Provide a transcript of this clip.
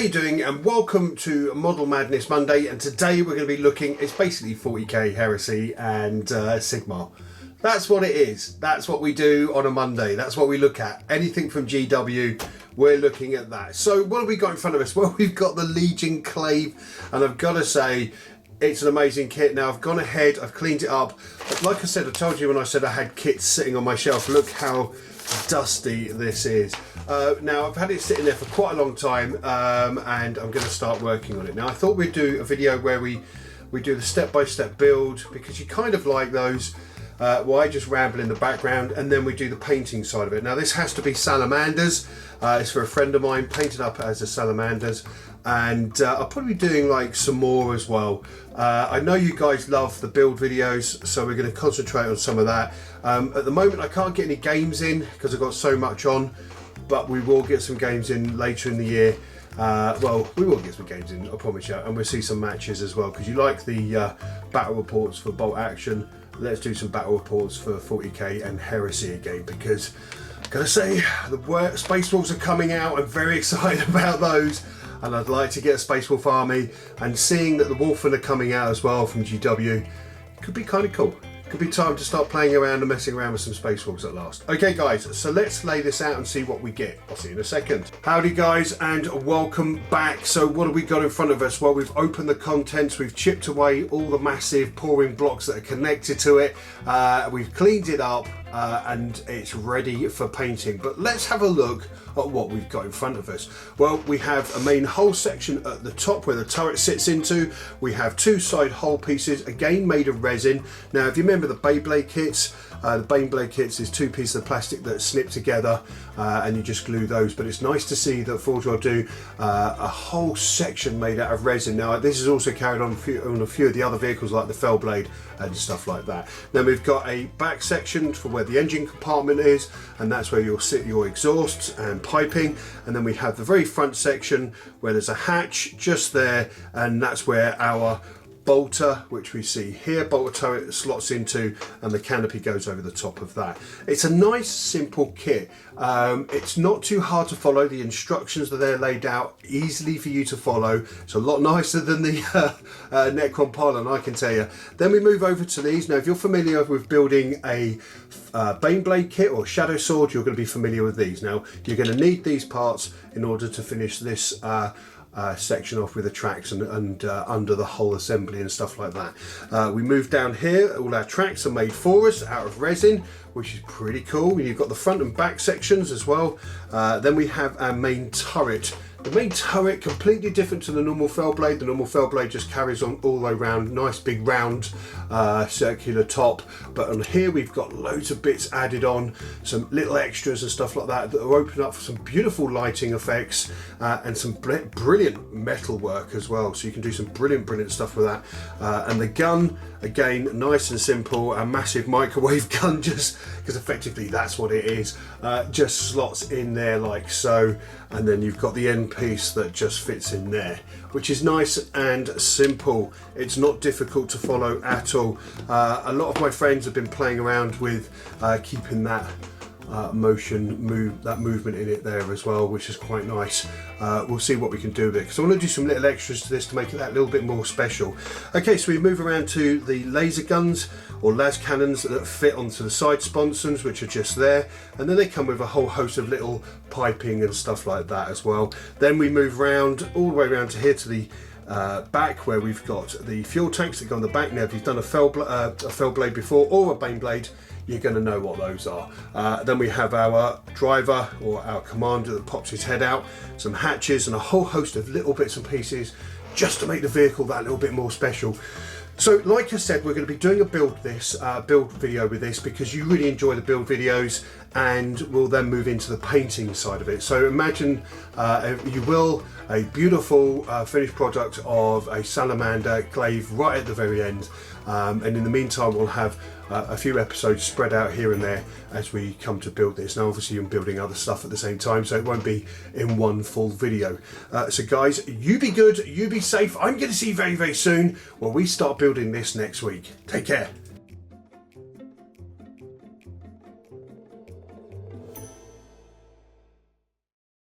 you doing? And welcome to Model Madness Monday. And today we're going to be looking, it's basically 40k Heresy and Sigmar. That's what it is. That's what we do on a Monday. That's what we look at. Anything from GW, we're looking at that. So what have we got in front of us? Well, we've got the Legion Glaive, and I've got to say, it's an amazing kit. Now, I've gone ahead, I've cleaned it up. Like I said, I told you when I said I had kits sitting on my shelf, look how dusty this is. Now, I've had it sitting there for quite a long time, and I'm going to start working on it. Now, I thought we'd do a video where we do the step-by-step build, because you kind of like those. Well, I just ramble in the background, and then we do the painting side of it. Now, this has to be salamanders. It's for a friend of mine, painted up as a salamanders, and I'll probably be doing like some more as well. I know you guys love the build videos, so we're going to concentrate on some of that. At the moment, I can't get any games in because I've got so much on, but we will get some games in later in the year. Well, we will get some games in, I promise you, and we'll see some matches as well, because you like the battle reports for Bolt Action. Let's do some battle reports for 40k and Heresy again, because I've got to say, the Space Wolves are coming out. I'm very excited about those, and I'd like to get a Space Wolf army, and seeing that the Wolfen are coming out as well from GW could be kind of cool. Could be time to start playing around and messing around with some Space Wolves at last. Okay guys, so let's lay this out and see what we get. I'll see you in a second. Howdy guys, and welcome back. So what have we got in front of us? Well, we've opened the contents, we've chipped away all the massive pouring blocks that are connected to it. We've cleaned it up, and it's ready for painting. But let's have a look at what we've got in front of us. Well, we have a main hull section at the top where the turret sits into. We have two side hull pieces, again made of resin. Now, if you remember the Beyblade kits, the Beyblade kits is two pieces of plastic that snip together, and you just glue those. But it's nice to see that Forge will do a whole section made out of resin. Now, this is also carried on a few of the other vehicles like the Fellblade and stuff like that. Then we've got a back section for where the engine compartment is, and that's where you'll sit your exhausts and piping. And then we have the very front section where there's a hatch just there, and that's where our bolter, which we see here, bolter turret slots into, and the canopy goes over the top of that. It's a nice simple kit. It's not too hard to follow. The instructions that they're laid out easily for you to follow. It's a lot nicer than the Necron Pylon, I can tell you. Then we move over to these. Now, if you're familiar with building a Baneblade kit or Shadow Sword, you're going to be familiar with these. Now, you're going to need these parts in order to finish this section off with the tracks and under the whole assembly and stuff like that. We move down here. All our tracks are made for us out of resin, which is pretty cool. You've got the front and back sections as well. Then we have our main turret. The main turret, completely different to the normal Fellblade. The normal Fellblade just carries on all the way around, nice big round circular top. But on here we've got loads of bits added on, some little extras and stuff like that that will open up for some beautiful lighting effects, and some brilliant metal work as well. So you can do some brilliant stuff with that. And the gun, again, nice and simple, a massive microwave gun, just because effectively that's what it is. Just slots in there like so, and then you've got the end piece that just fits in there, which is nice and simple. It's not difficult to follow at all. A lot of my friends have been playing around with keeping that movement in it there as well, which is quite nice. We'll see what we can do with it, because I want to do some little extras to this to make it that little bit more special. Okay, so we move around to the laser guns or las cannons that fit onto the side sponsons, which are just there, and then they come with a whole host of little piping and stuff like that as well. Then we move around all the way around to here to the back, where we've got the fuel tanks that go on the back. Now, if you've done a Fellblade before or a Baneblade, you're going to know what those are. Then we have our driver or our commander that pops his head out, some hatches, and a whole host of little bits and pieces just to make the vehicle that little bit more special. So, like I said, we're going to be doing a build video with this, because you really enjoy the build videos, and we'll then move into the painting side of it. So imagine, if you will, a beautiful finished product of a salamander glaive right at the very end. And in the meantime, we'll have a few episodes spread out here and there as we come to build this. Now, obviously, I'm building other stuff at the same time, so it won't be in one full video. So guys, you be good, you be safe. I'm going to see you very soon when we start building this next week. Take care.